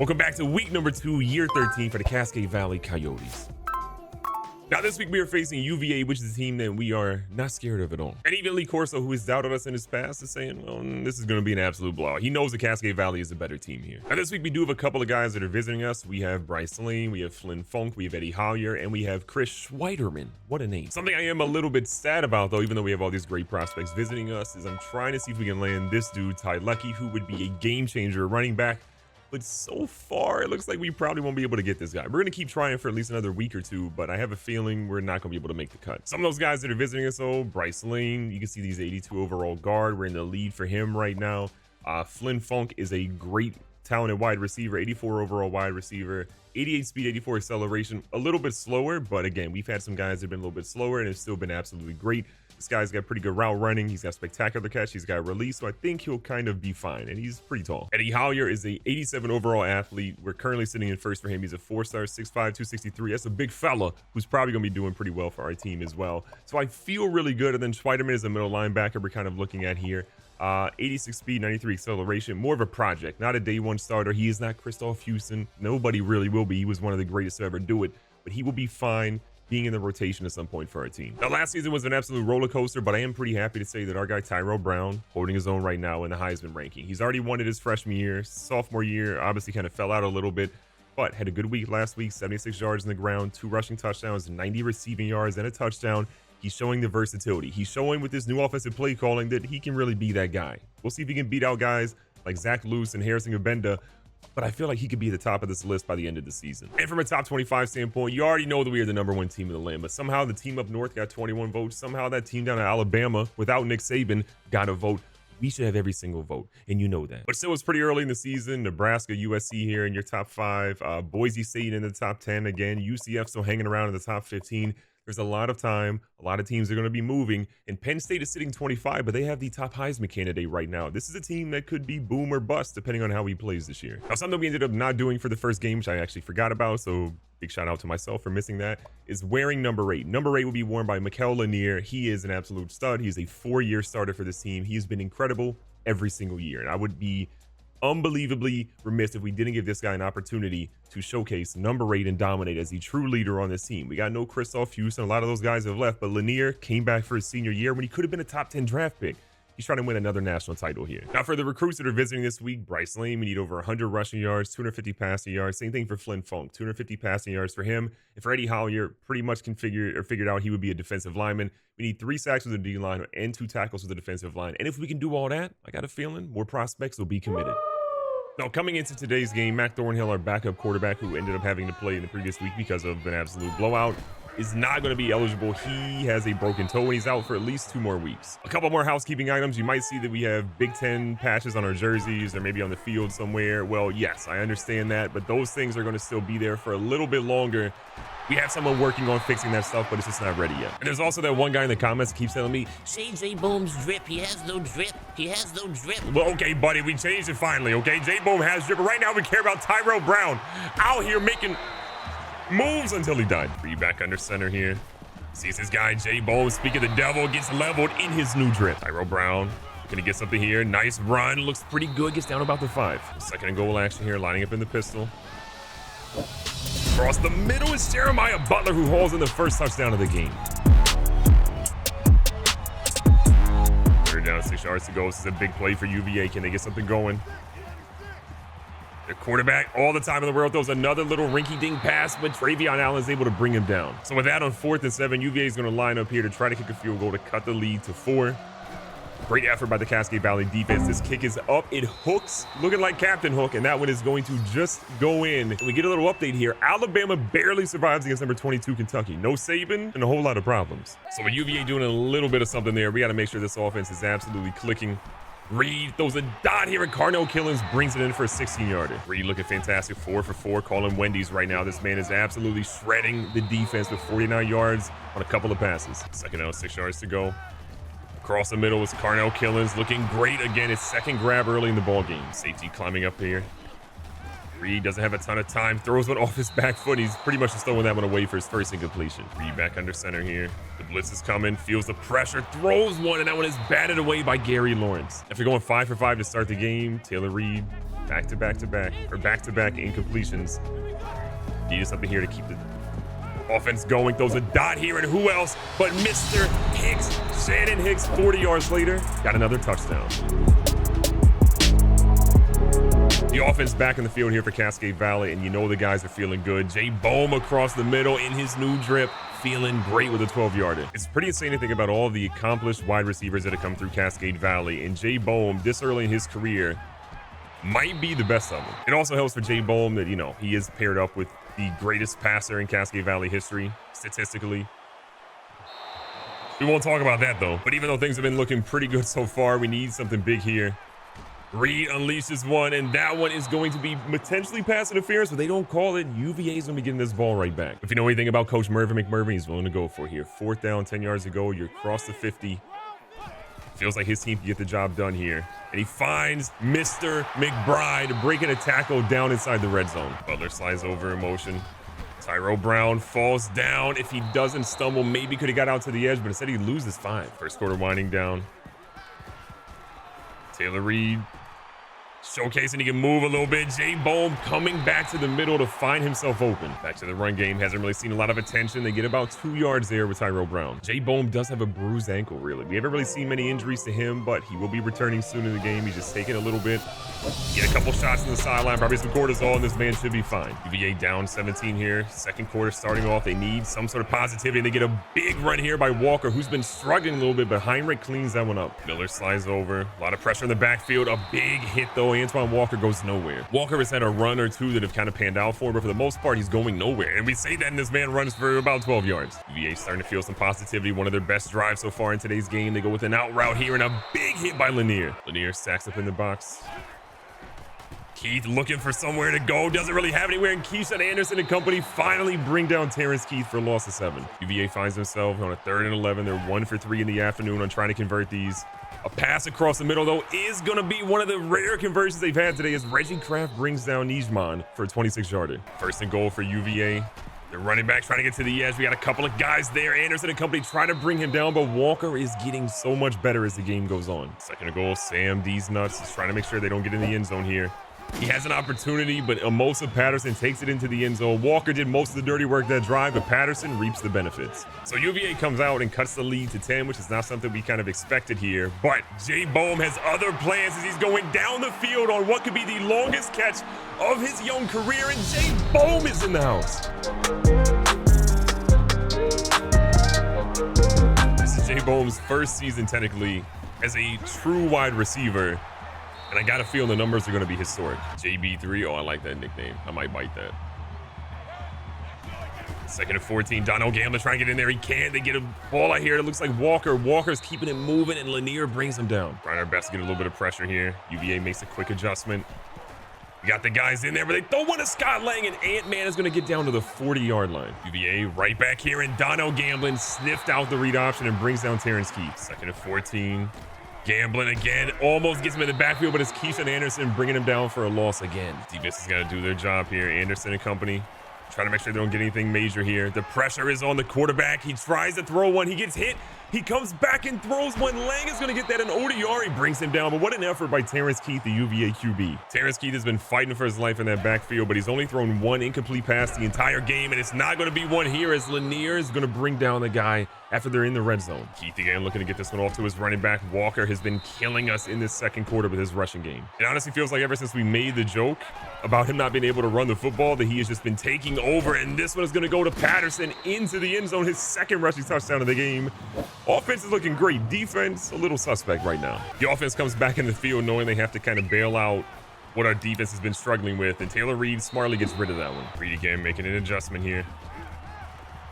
Welcome back to week number 2, year 13 for the Cascade Valley Coyotes. Now this week we are facing UVA, which is a team that we are not scared of at all. And even Lee Corso, who has doubted us in his past, is saying, well, this is going to be an absolute blowout. He knows the Cascade Valley is a better team here. Now this week we do have a couple of guys that are visiting us. We have Bryce Lane, we have Flynn Funk, we have Eddie Hollier, and we have Chris Schweiderman. What a name. Something I am a little bit sad about, though, even though we have all these great prospects visiting us, is I'm trying to see if we can land this dude, Ty Lucky, who would be a game changer running back. But so far, it looks like we probably won't be able to get this guy. We're going to keep trying for at least another week or two, but I have a feeling we're not going to be able to make the cut. Some of those guys that are visiting us, though, Bryce Lane, you can see he's 82 overall guard. We're in the lead for him right now. Flynn Funk is a great talented wide receiver, 84 overall wide receiver, 88 speed, 84 acceleration, a little bit slower, but again, we've had some guys that have been a little bit slower and it's still been absolutely great. This guy's got pretty good route running. He's got spectacular catch. He's got release, so I think he'll kind of be fine, and he's pretty tall. Eddie Hollier is a 87 overall athlete. We're currently sitting in first for him. He's a 4-star, 6'5", 263. That's a big fella who's probably going to be doing pretty well for our team as well. So I feel really good. And then Schweiderman is a middle linebacker we're kind of looking at here. 86 speed, 93 acceleration, more of a project, not a day one starter. He is not Christoph Houston. Nobody really will be. He was one of the greatest to ever do it, but he will be fine being in the rotation at some point for our team. Now, last season was an absolute roller coaster, but I am pretty happy to say that our guy Tyrell Brown holding his own right now in the Heisman ranking. He's already won it his freshman year. Sophomore year obviously kind of fell out a little bit, but had a good week last week, 76 yards in the ground, 2 rushing touchdowns, 90 receiving yards, and a touchdown. He's showing the versatility. He's showing with this new offensive play calling that he can really be that guy. We'll see if he can beat out guys like Zach Luce and Harrison Gabenda, but I feel like he could be at the top of this list by the end of the season. And from a top 25 standpoint, you already know that we are the #1 team in the land, but somehow the team up north got 21 votes. Somehow that team down in Alabama without Nick Saban got a vote. We should have every single vote, and you know that. But still, it's pretty early in the season. Nebraska, USC here in your top 5. Boise State in the top 10 again. UCF still hanging around in the top 15. There's a lot of time. A lot of teams are going to be moving. And Penn State is sitting 25, but they have the top Heisman candidate right now. This is a team that could be boom or bust, depending on how he plays this year. Now, something we ended up not doing for the first game, which I actually forgot about, so big shout out to myself for missing that, is wearing number 8. Number 8 will be worn by Mikel Lanier. He is an absolute stud. He's a 4-year starter for this team. He's been incredible every single year. And I would be unbelievably remiss if we didn't give this guy an opportunity to showcase number 8 and dominate as the true leader on this team. We got no Christoph Houston. A lot of those guys have left, but Lanier came back for his senior year when he could have been a top 10 draft pick. He's trying to win another national title here. Now, for the recruits that are visiting this week, Bryce Lane, we need over 100 rushing yards, 250 passing yards. Same thing for Flynn Funk, 250 passing yards for him. And for Eddie Hollier, pretty much figured out he would be a defensive lineman. We need 3 sacks with the D line and 2 tackles with the defensive line. And if we can do all that, I got a feeling more prospects will be committed. Now, coming into today's game, Matt Thornhill, our backup quarterback, who ended up having to play in the previous week because of an absolute blowout, is not going to be eligible. He has a broken toe and he's out for at least 2 more weeks. A couple more housekeeping items. You might see that we have Big Ten patches on our jerseys or maybe on the field somewhere. Well, yes, I understand that, but those things are going to still be there for a little bit longer. We have someone working on fixing that stuff, but it's just not ready yet. And there's also that one guy in the comments that keeps telling me, say J-Boom's drip. He has no drip. He has no drip. Well, okay, buddy, we changed it finally, okay? J-Boom has drip, but right now we care about Tyrell Brown out here making moves until he died. Free back under center here. Sees this guy, J-Boom, speak of the devil, gets leveled in his new drip. Tyrell Brown gonna get something here. Nice run, looks pretty good, gets down about the 5. Second and goal action here, lining up in the pistol. Across the middle is Jeremiah Butler, who hauls in the first touchdown of the game. 3rd down, 6 yards to go. This is a big play for UVA. Can they get something going? Their quarterback, all the time in the world, throws another little rinky-dink pass, but Travion Allen is able to bring him down. So with that, on 4th and 7, UVA is going to line up here to try to kick a field goal to cut the lead to 4. Great effort by the Cascade Valley defense. This kick is up. It hooks, looking like Captain Hook, and that one is going to just go in. We get a little update here. Alabama barely survives against number 22 Kentucky. No Saban and a whole lot of problems. So with UVA doing a little bit of something there, we got to make sure this offense is absolutely clicking. Reed throws a dot here, and Carnell Killens brings it in for a 16-yarder. Reed looking fantastic, 4 for 4, calling Wendy's right now. This man is absolutely shredding the defense with 49 yards on a couple of passes. 2nd down, 6 yards to go. Across the middle is Carnell Killens, looking great again. His 2nd grab early in the ball game. Safety climbing up here. Reed doesn't have a ton of time, throws one off his back foot. He's pretty much just throwing that one away for his first incompletion. Reed back under center here. The blitz is coming, feels the pressure, throws one, and that one is batted away by Gary Lawrence. After going 5 for 5 to start the game, Taylor Reed Back-to-back-to-back, or back-to-back incompletions. Needed something here to keep the offense going. Throws a dot here, and who else but Mr. Hicks? Shannon Hicks, 40 yards later, got another touchdown. The offense back in the field here for Cascade Valley, and you know the guys are feeling good. Jay Bohm across the middle in his new drip, feeling great with a 12-yarder. It's pretty insane to think about all the accomplished wide receivers that have come through Cascade Valley, and Jay Bohm, this early in his career, might be the best of them. It also helps for Jay Bohm that, you know, he is paired up with the greatest passer in Cascade Valley history, statistically. We won't talk about that, though. But even though things have been looking pretty good so far, we need something big here. Reed unleashes one, and that one is going to be potentially pass interference, but they don't call it. UVA is going to be getting this ball right back. If you know anything about Coach Mervin McMervin, he's willing to go for it here. 4th down, 10 yards to go. You're across the 50. Feels like his team can get the job done here. And he finds Mr. McBride breaking a tackle down inside the red zone. Butler slides over in motion. Tyrell Brown falls down. If he doesn't stumble, maybe could have got out to the edge, but instead he loses 5. First quarter winding down. Taylor Reed showcasing he can move a little bit. Jay Bohm coming back to the middle to find himself open. Back to the run game. Hasn't really seen a lot of attention. They get about 2 yards there with Tyrell Brown. Jay Bohm does have a bruised ankle, really. We haven't really seen many injuries to him, but he will be returning soon in the game. He's just taking a little bit. Get a couple shots in the sideline. Probably some cortisol, and this man should be fine. UVA down 17 here. Second quarter starting off. They need some sort of positivity, and they get a big run here by Walker, who's been struggling a little bit, but Heinrich cleans that one up. Miller slides over. A lot of pressure in the backfield. A big hit, though. Antoine Walker goes nowhere. Walker has had a run or two that have kind of panned out for him, but for the most part, he's going nowhere. And we say that, and this man runs for about 12 yards. UVA starting to feel some positivity. One of their best drives so far in today's game. They go with an out route here, and a big hit by Lanier. Lanier stacks up in the box. Keith looking for somewhere to go. Doesn't really have anywhere, and Keyshawn Anderson and company finally bring down Terrence Keith for a loss of 7. UVA finds themselves on a 3rd and 11. They're 1 for 3 in the afternoon on trying to convert these. A pass across the middle, though, is going to be one of the rare conversions they've had today as Reggie Kraft brings down Nijman for a 26-yarder. 1st and goal for UVA. The running back trying to get to the edge. We got a couple of guys there. Anderson and company trying to bring him down, but Walker is getting so much better as the game goes on. 2nd and goal, Sam D's nuts is trying to make sure they don't get in the end zone here. He has an opportunity, but Amosa Patterson takes it into the end zone. Walker did most of the dirty work that drive, but Patterson reaps the benefits. So UVA comes out and cuts the lead to 10, which is not something we kind of expected here. But Jay Bohm has other plans as he's going down the field on what could be the longest catch of his young career, and Jay Bohm is in the house. This is Jay Bohm's first season, technically, as a true wide receiver. And I got a feeling the numbers are going to be historic. JB3, oh, I like that nickname. I might bite that. 2nd and 14, Dono Gamble trying to get in there. He can't. They get a ball out here. It looks like Walker. Walker's keeping it moving, and Lanier brings him down. Trying our best to get a little bit of pressure here. UVA makes a quick adjustment. We got the guys in there, but they throw one to Scott Lang, and Ant-Man is going to get down to the 40-yard line. UVA right back here, and Dono Gamblin sniffed out the read option and brings down Terrence Keith. 2nd and 14. Gambling again, almost gets him in the backfield, but it's Keyshawn Anderson bringing him down for a loss again. Defense has got to do their job here. Anderson and company trying to make sure they don't get anything major here. The pressure is on the quarterback. He tries to throw one. He gets hit. He comes back and throws one. Lang is going to get that in ODR. Brings him down, but what an effort by Terrence Keith, the UVA QB. Terrence Keith has been fighting for his life in that backfield, but he's only thrown one incomplete pass the entire game, and it's not going to be one here as Lanier is going to bring down the guy after they're in the red zone. Keith again looking to get this one off to his running back. Walker has been killing us in this second quarter with his rushing game. It honestly feels like ever since we made the joke about him not being able to run the football that he has just been taking over, and this one is going to go to Patterson into the end zone, his 2nd rushing touchdown of the game. Offense is looking great. Defense, a little suspect right now. The offense comes back in the field knowing they have to kind of bail out what our defense has been struggling with, and Taylor Reed smartly gets rid of that one. Reed again making an adjustment here.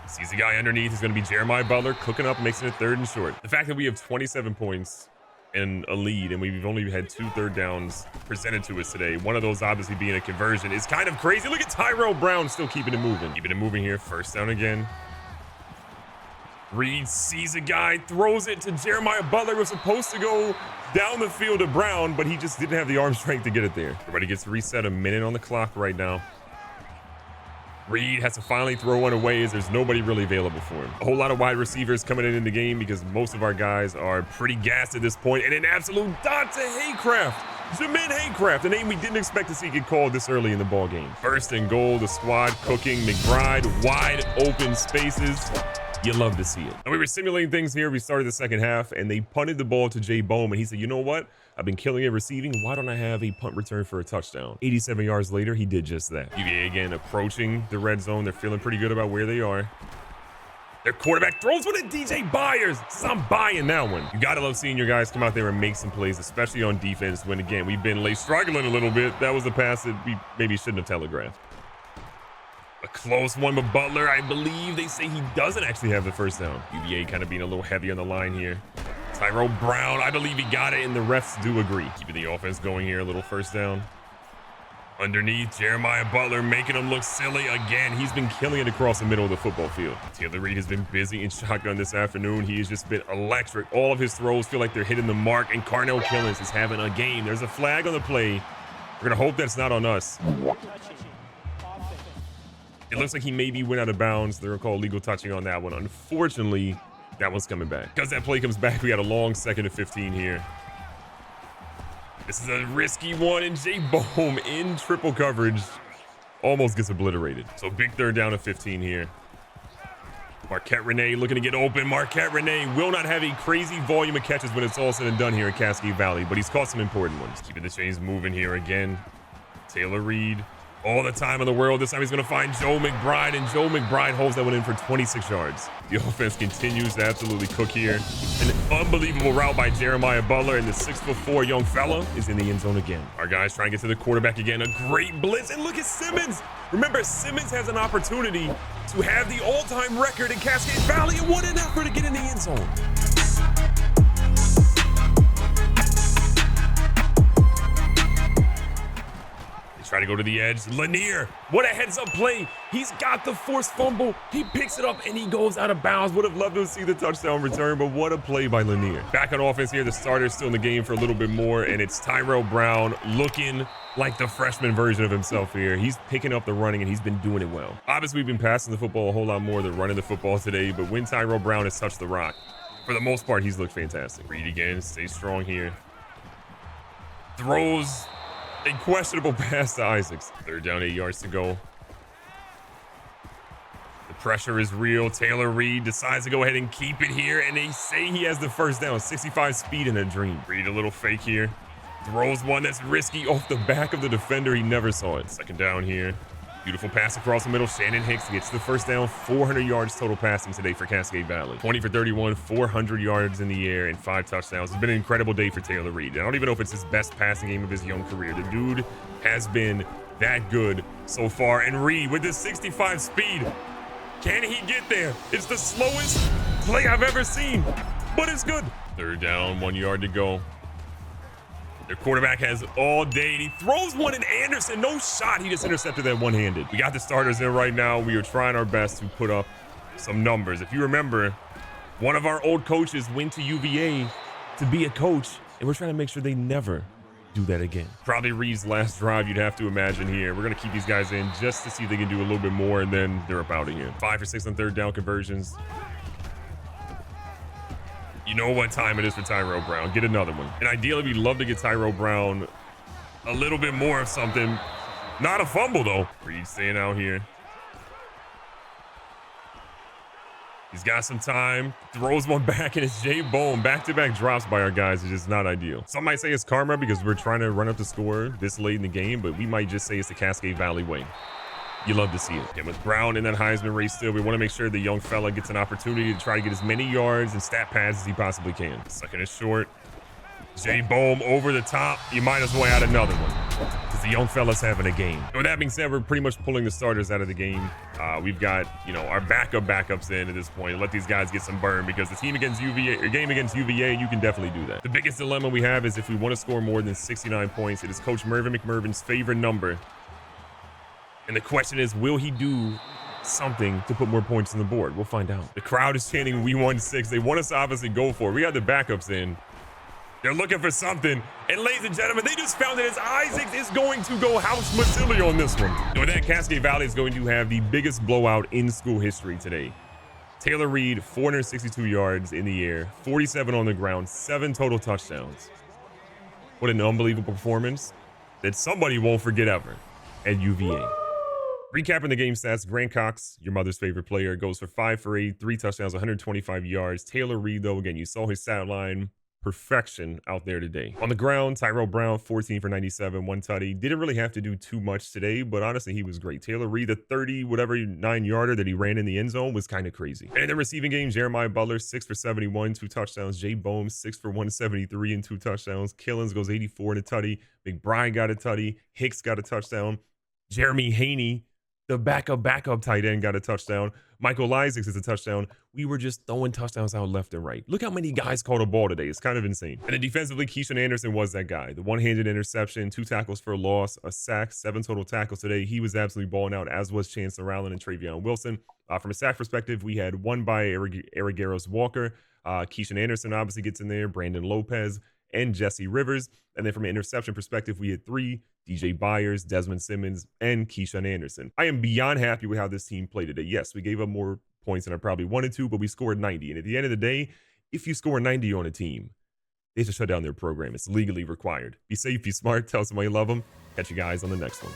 Sees the guy underneath is going to be Jeremiah Butler, cooking up, makes it a 3rd and short. The fact that we have 27 points and a lead, and we've only had 2 third downs presented to us today, one of those obviously being a conversion, is kind of crazy. Look at Tyrell Brown still keeping it moving. Keeping it moving here. 1st down again. Reed sees a guy, throws it to Jeremiah Butler. Was supposed to go down the field to Brown, but he just didn't have the arm strength to get it there. Everybody gets reset, a minute on the clock right now. Reed has to finally throw one away as there's nobody really available for him. A whole lot of wide receivers coming in the game because most of our guys are pretty gassed at this point, and an absolute dot to Haycraft. Jamin Haycraft, a name we didn't expect to see get called this early in the ball game. First and goal, the squad cooking. McBride, wide open spaces. You love to see it. And we were simulating things here. We started the second half, and they punted the ball to Jay Bowman. He said, you know what? I've been killing it receiving. Why don't I have a punt return for a touchdown? 87 yards later, he did just that. UVA again approaching the red zone. They're feeling pretty good about where they are. Their quarterback throws one at DJ Byers. I'm buying that one. You gotta love seeing your guys come out there and make some plays, especially on defense when, again, we've been late struggling a little bit. That was a pass that we maybe shouldn't have telegraphed. A close one, but Butler, I believe they say he doesn't actually have the first down. UVA kind of being a little heavy on the line here. Tyrell Brown, I believe he got it, and the refs do agree. Keeping the offense going here, a little first down. Underneath, Jeremiah Butler making him look silly again. He's been killing it across the middle of the football field. Taylor Reed has been busy in shotgun this afternoon. He has just been electric. All of his throws feel like they're hitting the mark, and Carnell Killens is having a game. There's a flag on the play. We're going to hope that's not on us. It looks like he maybe went out of bounds. They're called legal touching on that one. Unfortunately, that one's coming back. Because that play comes back, we got a long 2nd and 15 here. This is a risky one, and Jay Bohm in triple coverage almost gets obliterated. So big 3rd down and 15 here. Marquette Renee looking to get open. Marquette Renee will not have a crazy volume of catches when it's all said and done here at Cascade Valley, but he's caught some important ones. Keeping the chains moving here again. Taylor Reed. All the time in the world. This time he's going to find Joe McBride, and Joe McBride holds that one in for 26 yards. The offense continues to absolutely cook here. An unbelievable route by Jeremiah Butler, and the 6'4" young fella is in the end zone again. Our guys trying to get to the quarterback again. A great blitz, and look at Simmons. Remember, Simmons has an opportunity to have the all-time record in Cascade Valley, and what an effort to get in the end zone. Try to go to the edge. Lanier, what a heads-up play. He's got the forced fumble. He picks it up, and he goes out of bounds. Would have loved to see the touchdown return, but what a play by Lanier. Back on offense here. The starter's still in the game for a little bit more, and it's Tyrell Brown looking like the freshman version of himself here. He's picking up the running, and he's been doing it well. Obviously, we've been passing the football a whole lot more than running the football today, but when Tyrell Brown has touched the rock, for the most part, he's looked fantastic. Reed again, stays strong here. Throws a questionable pass to Isaacs. 3rd down, 8 yards to go. The pressure is real. Taylor Reed decides to go ahead and keep it here, and they say he has the first down. 65 speed in a dream. Reed a little fake here. Throws one that's risky off the back of the defender. He never saw it. 2nd down here. Beautiful pass across the middle. Shannon Hicks gets the first down. 400 yards total passing today for Cascade Valley. 20 for 31, 400 yards in the air, and 5 touchdowns. It's been an incredible day for Taylor Reed. I don't even know if it's his best passing game of his young career. The dude has been that good so far. And Reed with his 65 speed. Can he get there? It's the slowest play I've ever seen, but it's good. 3rd down, 1 yard to go. Their quarterback has all day. He throws one in Anderson. No shot. He just intercepted that one-handed. We got the starters in right now. We are trying our best to put up some numbers. If you remember, one of our old coaches went to UVA to be a coach, and we're trying to make sure they never do that again. Probably Reed's last drive, you'd have to imagine here. We're going to keep these guys in just to see if they can do a little bit more, and then they're up out of here. 5 for 6 on 3rd down conversions. You know what time it is for Tyrell Brown. Get another one. And ideally, we'd love to get Tyrell Brown a little bit more of something. Not a fumble, though. Reed staying out here. He's got some time. Throws one back, and it's Jay Bohm. Back-to-back drops by our guys is just not ideal. Some might say it's karma because we're trying to run up the score this late in the game, but we might just say it's the Cascade Valley way. You love to see it. And with Brown in that Heisman race still, we want to make sure the young fella gets an opportunity to try to get as many yards and stat pads as he possibly can. 2nd and short. Jay Bohm over the top. You might as well add another one because the young fella's having a game. And with that being said, we're pretty much pulling the starters out of the game. We've got, our backups in at this point. Let these guys get some burn because the team against UVA, or game against UVA, you can definitely do that. The biggest dilemma we have is if we want to score more than 69 points, it is Coach Mervin McMervin's favorite number. And the question is, will he do something to put more points on the board? We'll find out. The crowd is chanting, "We won 6." They want us to obviously go for it. We got the backups in. They're looking for something. And ladies and gentlemen, they just found that as Isaacs is going to go House Matilio on this one. And with that, Cascade Valley is going to have the biggest blowout in school history today. Taylor Reed, 462 yards in the air, 47 on the ground, 7 total touchdowns. What an unbelievable performance that somebody won't forget ever at UVA. Recapping the game stats, Grant Cox, your mother's favorite player, goes for 5 for 8, 3 touchdowns, 125 yards. Taylor Reed, though, again, you saw his stat line. Perfection out there today. On the ground, Tyrell Brown, 14 for 97, 1 tutty. Didn't really have to do too much today, but honestly, he was great. Taylor Reed, the 9-yarder that he ran in the end zone was kind of crazy. And in the receiving game, Jeremiah Butler, 6 for 71, 2 touchdowns. Jay Bohm, 6 for 173 and 2 touchdowns. Killens goes 84 and a tutty. McBride got a tutty. Hicks got a touchdown. Jeremy Haney, the backup tight end, got a touchdown. Michael Isaacs is a touchdown. We were just throwing touchdowns out left and right. Look how many guys caught a ball today. It's kind of insane. And then defensively, Keyshawn Anderson was that guy. The one-handed interception, 2 tackles for a loss, a sack, 7 total tackles today. He was absolutely balling out, as was Chancellor Allen and Travion Wilson. From a sack perspective, we had 1 by Erigaros Walker. Keyshawn Anderson obviously gets in there. Brandon Lopez and Jesse Rivers. And then from an interception perspective, we had 3, DJ Byers, Desmond Simmons, and Keyshawn Anderson. I am beyond happy with how this team played today. Yes, we gave up more points than I probably wanted to, but we scored 90. And at the end of the day, if you score 90 on a team, they have to shut down their program. It's legally required. Be safe, be smart, tell somebody you love them. Catch you guys on the next one.